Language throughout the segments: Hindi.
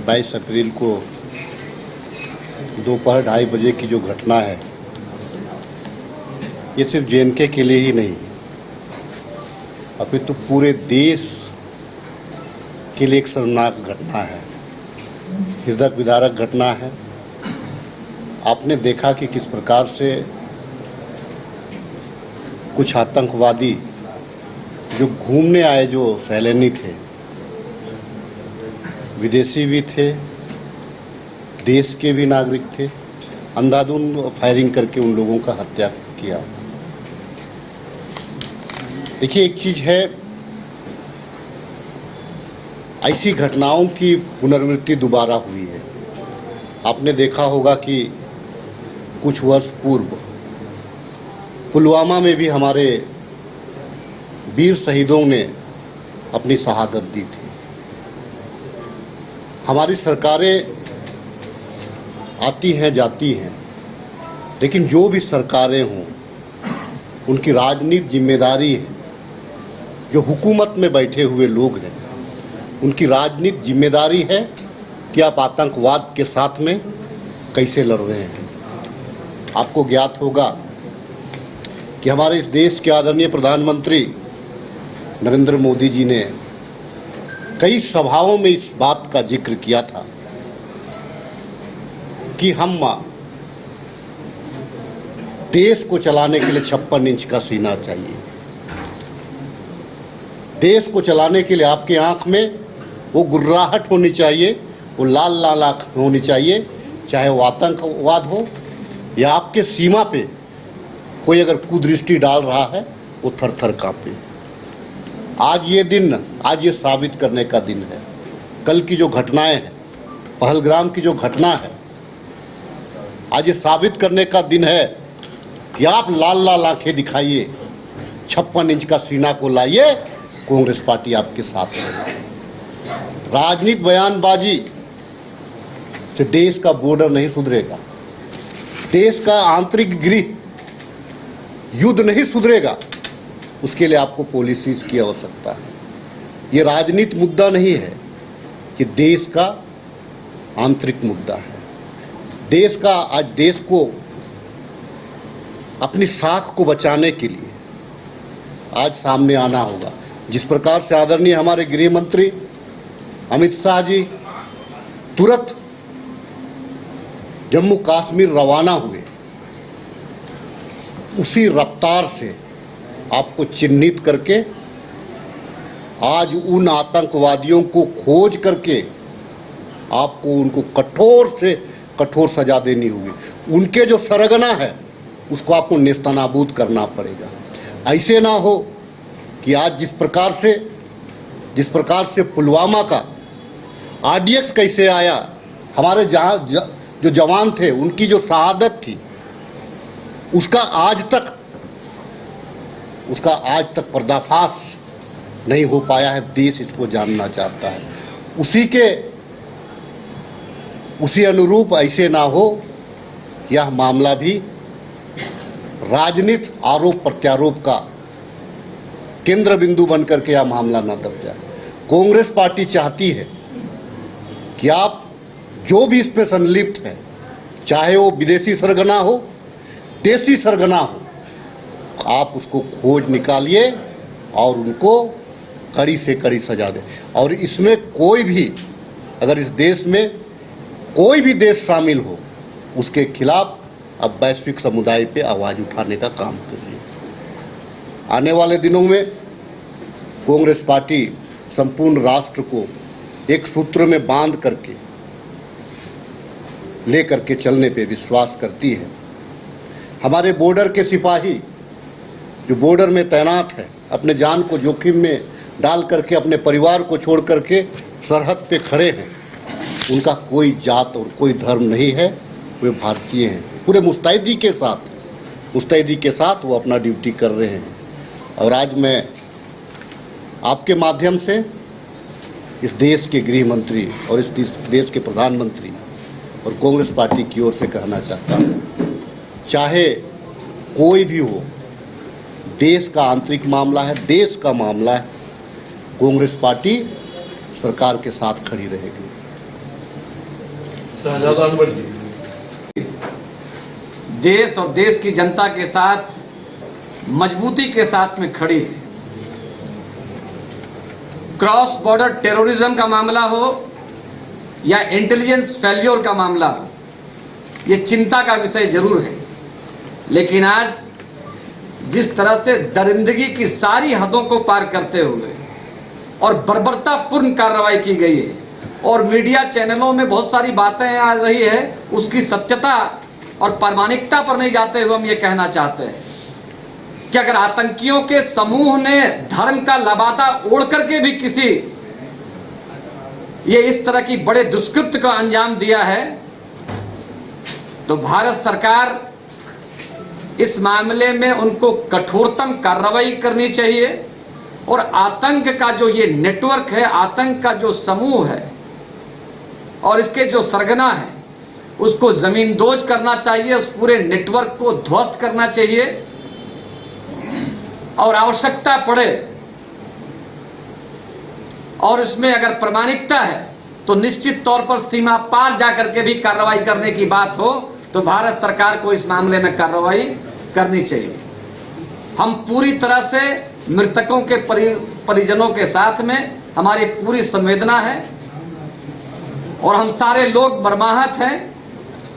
22 अप्रैल को दोपहर 2:30 बजे की जो घटना है, ये सिर्फ JNK के लिए ही नहीं, अपितु पूरे देश के लिए एक शर्मनाक घटना है, हृदय विदारक घटना है। आपने देखा कि किस प्रकार से कुछ आतंकवादी जो घूमने आए, जो सैलानी थे, विदेशी भी थे, देश के भी नागरिक थे, अंधाधुंध फायरिंग करके उन लोगों का हत्या किया। देखिए, एक चीज़ है, ऐसी घटनाओं की पुनरावृत्ति दोबारा हुई है। आपने देखा होगा कि कुछ वर्ष पूर्व पुलवामा में भी हमारे वीर शहीदों ने अपनी शहादत दी थी। हमारी सरकारें आती हैं जाती हैं, लेकिन जो भी सरकारें हों, उनकी राजनीतिक जिम्मेदारी है, जो हुकूमत में बैठे हुए लोग हैं, उनकी राजनीतिक जिम्मेदारी है कि आप आतंकवाद के साथ में कैसे लड़ रहे हैं। आपको ज्ञात होगा कि हमारे इस देश के आदरणीय प्रधानमंत्री नरेंद्र मोदी जी ने कई सभाओं में इस बात का जिक्र किया था कि हम देश को चलाने के लिए 56 इंच का सीना चाहिए। देश को चलाने के लिए आपकी आंख में वो गुर्राहट होनी चाहिए, वो लाल लाल आंख होनी चाहिए, चाहे वो आतंकवाद हो या आपके सीमा पे कोई अगर कुदृष्टि डाल रहा है, वो थर थर कांपे। आज ये साबित करने का दिन है। कल की जो घटनाएं हैं, पहलगाम की जो घटना है, आज ये साबित करने का दिन है कि आप लाल लाल आंखें दिखाइए, 56 इंच का सीना को लाइए, कांग्रेस पार्टी आपके साथ है। राजनीतिक बयानबाजी से देश का बॉर्डर नहीं सुधरेगा, देश का आंतरिक गृह युद्ध नहीं सुधरेगा। उसके लिए आपको पॉलिसीज की आवश्यकता है। ये राजनीतिक मुद्दा नहीं है, ये देश का आंतरिक मुद्दा है। देश का आज देश को अपनी साख को बचाने के लिए आज सामने आना होगा। जिस प्रकार से आदरणीय हमारे गृह मंत्री अमित शाह जी तुरंत जम्मू कश्मीर रवाना हुए, उसी रफ्तार से आपको चिन्हित करके आज उन आतंकवादियों को खोज करके आपको उनको कठोर से कठोर सजा देनी होगी। उनके जो सरगना है, उसको आपको नेस्तनाबूद करना पड़ेगा। ऐसे ना हो कि आज जिस प्रकार से पुलवामा का RDX कैसे आया, हमारे जो जवान थे, उनकी जो शहादत थी, उसका आज तक पर्दाफाश नहीं हो पाया है। देश इसको जानना चाहता है। उसी अनुरूप ऐसे ना हो, यह मामला भी राजनीतिक आरोप प्रत्यारोप का केंद्र बिंदु बनकर के यह मामला न दब जाए। कांग्रेस पार्टी चाहती है कि आप जो भी इसमें संलिप्त है, चाहे वो विदेशी सरगना हो, देसी सरगना हो, आप उसको खोज निकालिए और उनको कड़ी से कड़ी सजा दें। और इसमें कोई भी, अगर इस देश में कोई भी देश शामिल हो, उसके खिलाफ अब वैश्विक समुदाय पे आवाज़ उठाने का काम करिए। आने वाले दिनों में कांग्रेस पार्टी संपूर्ण राष्ट्र को एक सूत्र में बांध करके लेकर के चलने पे विश्वास करती है। हमारे बॉर्डर के सिपाही जो बॉर्डर में तैनात है, अपने जान को जोखिम में डाल करके अपने परिवार को छोड़ करके सरहद पे खड़े हैं, उनका कोई जात और कोई धर्म नहीं है, वे भारतीय हैं। पूरे मुस्तैदी के साथ वो अपना ड्यूटी कर रहे हैं। और आज मैं आपके माध्यम से इस देश के गृह मंत्री और इस देश के प्रधानमंत्री और कांग्रेस पार्टी की ओर से कहना चाहता हूँ, चाहे कोई भी हो, देश का आंतरिक मामला है, देश का मामला है, कांग्रेस पार्टी सरकार के साथ खड़ी रहेगी। शहजादा अनवर जी, देश और देश की जनता के साथ मजबूती के साथ में खड़ी है। क्रॉस बॉर्डर टेररिज्म का मामला हो या इंटेलिजेंस फेल्योर का मामला हो, ये चिंता का विषय जरूर है, लेकिन आज जिस तरह से दरिंदगी की सारी हदों को पार करते हुए और बर्बरतापूर्ण कार्रवाई की गई है और मीडिया चैनलों में बहुत सारी बातें आ रही है, उसकी सत्यता और प्रामाणिकता पर नहीं जाते हुए हम ये कहना चाहते हैं कि अगर आतंकियों के समूह ने धर्म का लबादा ओढ़ करके भी किसी ये इस तरह की बड़े दुष्कृत्य को अंजाम दिया है, तो भारत सरकार इस मामले में उनको कठोरतम कार्रवाई करनी चाहिए और आतंक का जो ये नेटवर्क है, आतंक का जो समूह है और इसके जो सरगना है, उसको जमींदोज करना चाहिए, उस पूरे नेटवर्क को ध्वस्त करना चाहिए और आवश्यकता पड़े और इसमें अगर प्रामाणिकता है तो निश्चित तौर पर सीमा पार जाकर के भी कार्रवाई करने की बात हो तो भारत सरकार को इस मामले में कार्रवाई करनी चाहिए। हम पूरी तरह से मृतकों के परिजनों के साथ में, हमारी पूरी संवेदना है और हम सारे लोग मर्माहत हैं,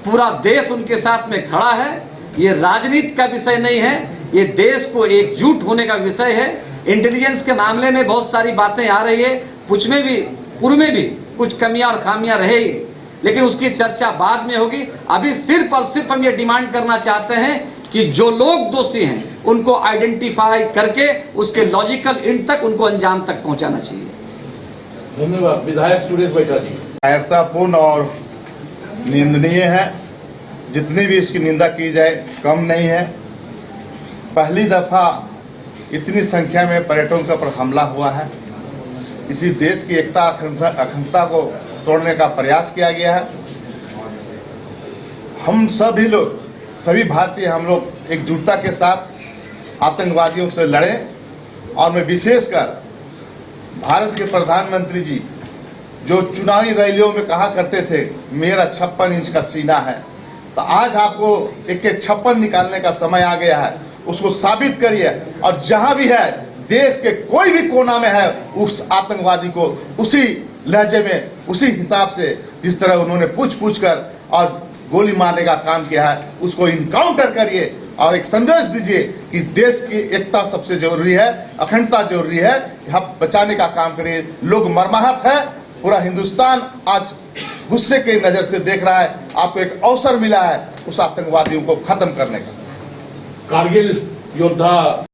पूरा देश उनके साथ में खड़ा है। ये राजनीति का विषय नहीं है, ये देश को एकजुट होने का विषय है। इंटेलिजेंस के मामले में बहुत सारी बातें आ रही है, पूर्व में भी कुछ कमियां और खामियां रहेगी, लेकिन उसकी चर्चा बाद में होगी। अभी सिर्फ और सिर्फ हम ये डिमांड करना चाहते हैं कि जो लोग दोषी हैं उनको आइडेंटिफाई करके उसके लॉजिकल एंड तक, उनको अंजाम तक पहुंचाना चाहिए। धन्यवाद। विधायक सुरेश बैठा जी। कायरतापूर्ण और निंदनीय है, जितनी भी इसकी निंदा की जाए कम नहीं है। पहली दफा इतनी संख्या में पर्यटकों पर हमला हुआ है, इसी देश की एकता अखंडता को तोड़ने का प्रयास किया गया है। हम सभी लोग, सभी भारतीय, हम लोग एकजुटता के साथ आतंकवादियों से लड़े और मैं विशेषकर भारत के प्रधानमंत्री जी जो चुनावी रैलियों में कहा करते थे मेरा 56 इंच का सीना है, तो आज आपको एक 56 निकालने का समय आ गया है। उसको साबित करिए और जहां भी है, देश के कोई भी कोना में है, उस आतंकवादी को उसी लहजे में, उसी हिसाब से जिस तरह उन्होंने पूछ कर और गोली मारने का काम किया है, उसको इनकाउंटर करिए और एक संदेश दीजिए कि देश की एकता सबसे जरूरी है, अखंडता जरूरी है, हम बचाने का काम करिए। लोग मर्माहत है, पूरा हिंदुस्तान आज गुस्से की नजर से देख रहा है। आपको एक अवसर मिला है उस आतंकवादियों को खत्म करने का। कारगिल योद्धा